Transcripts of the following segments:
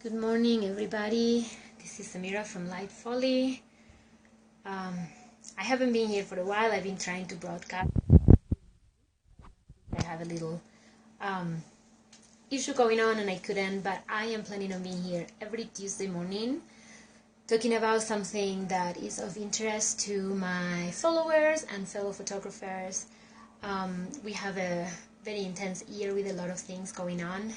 Good morning, everybody. This is Samira from Light Folly. I haven't been here for a while. I've been trying to broadcast. I have a little issue going on and I couldn't, but I am planning on being here every Tuesday morning talking about something that is of interest to my followers and fellow photographers. We have a very intense year with a lot of things going on.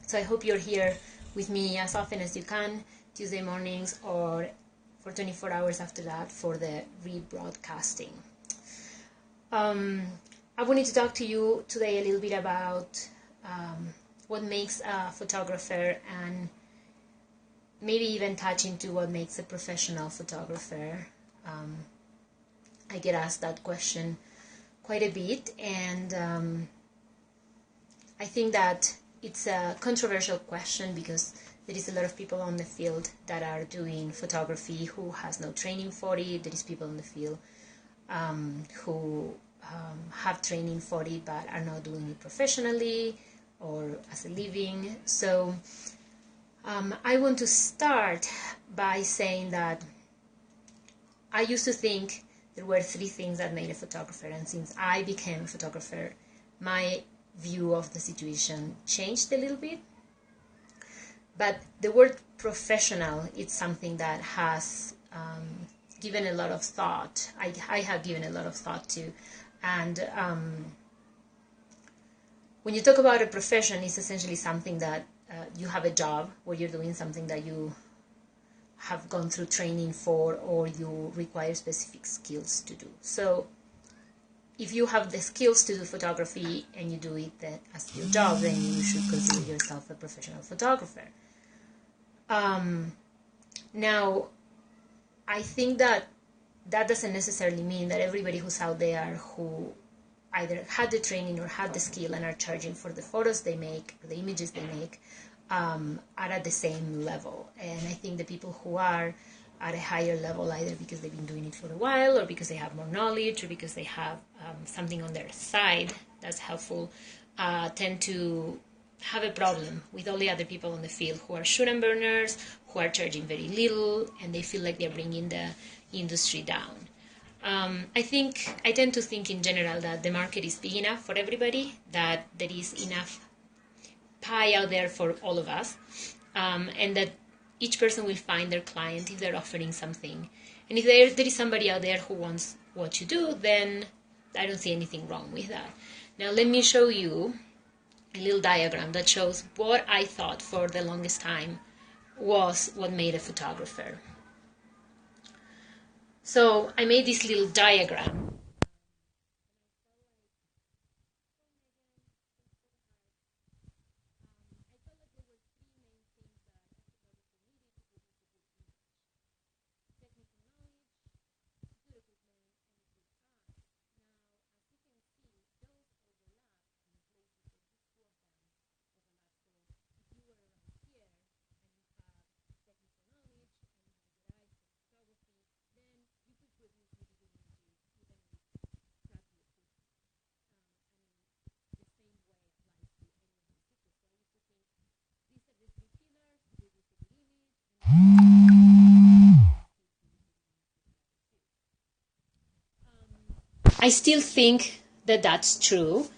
So I hope you're here with me as often as you can, Tuesday mornings or for 24 hours after that for the rebroadcasting. I wanted to talk to you today a little bit about what makes a photographer and maybe even touch into what makes a professional photographer. I get asked that question quite a bit, and I think that it's a controversial question because there is a lot of people on the field that are doing photography who has no training for it. There is people in the field who have training for it but are not doing it professionally or as a living. So I want to start by saying that I used to think there were three things that made a photographer, and since I became a photographer, my view of the situation changed a little bit. But the word professional is something that has given a lot of thought. I have given a lot of thought to, and when you talk about a profession, it's essentially something that you have a job where you're doing something that you have gone through training for or you require specific skills to do. So if you have the skills to do photography and you do it as your job, then you should consider yourself a professional photographer. Now, I think that doesn't necessarily mean that everybody who's out there who either had the training or had the skill and are charging for the photos they make, or the images they make, are at the same level. And I think the people who are at a higher level, either because they've been doing it for a while or because they have more knowledge or because they have something on their side that's helpful, tend to have a problem with all the other people on the field who are shoot and burners, who are charging very little, and they feel like they're bringing the industry down. I tend to think in general that the market is big enough for everybody, that there is enough pie out there for all of us, and that each person will find their client if they're offering something. And if there is somebody out there who wants what you do, then I don't see anything wrong with that. Now let me show you a little diagram that shows what I thought for the longest time was what made a photographer. So I made this little diagram. I still think that that's true.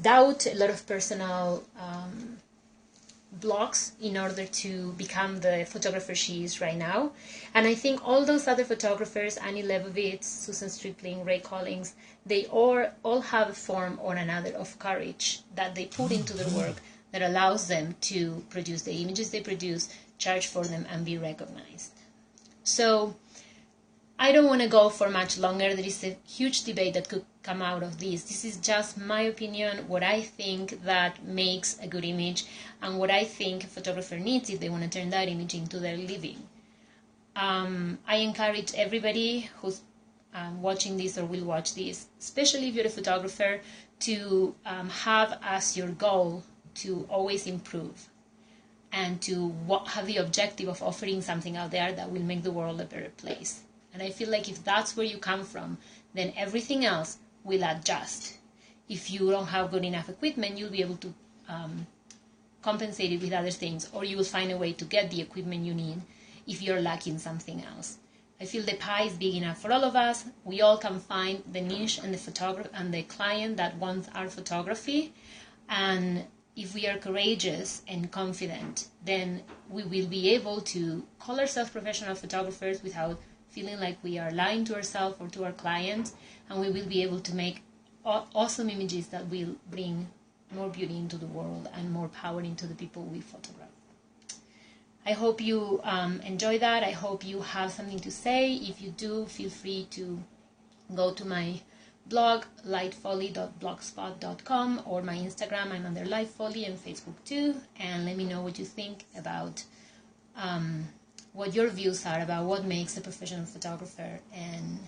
Doubt, a lot of personal blocks in order to become the photographer she is right now. And I think all those other photographers, Annie Leibovitz, Susan Stripling, Ray Collins, they all have a form or another of courage that they put into their work that allows them to produce the images they produce, charge for them, and be recognized. So I don't want to go for much longer. There is a huge debate that could come out of this. This is just my opinion, what I think that makes a good image, and what I think a photographer needs if they want to turn that image into their living. I encourage everybody who's watching this or will watch this, especially if you're a photographer, to have as your goal to always improve and to have the objective of offering something out there that will make the world a better place. And I feel like if that's where you come from, then everything else will adjust. If you don't have good enough equipment, you'll be able to compensate it with other things, or you will find a way to get the equipment you need if you're lacking something else. I feel the pie is big enough for all of us. We all can find the niche and the photographer and the client that wants our photography. And if we are courageous and confident, then we will be able to call ourselves professional photographers without feeling like we are lying to ourselves or to our clients, and we will be able to make awesome images that will bring more beauty into the world and more power into the people we photograph. I hope you enjoy that. I hope you have something to say. If you do, feel free to go to my blog, lightfolly.blogspot.com, or my Instagram. I'm under Lightfolly, and Facebook too. And let me know what you think about what your views are about what makes a professional photographer, and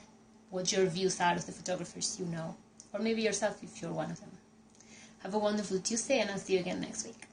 what your views are of the photographers you know, or maybe yourself if you're one of them. Have a wonderful Tuesday, and I'll see you again next week.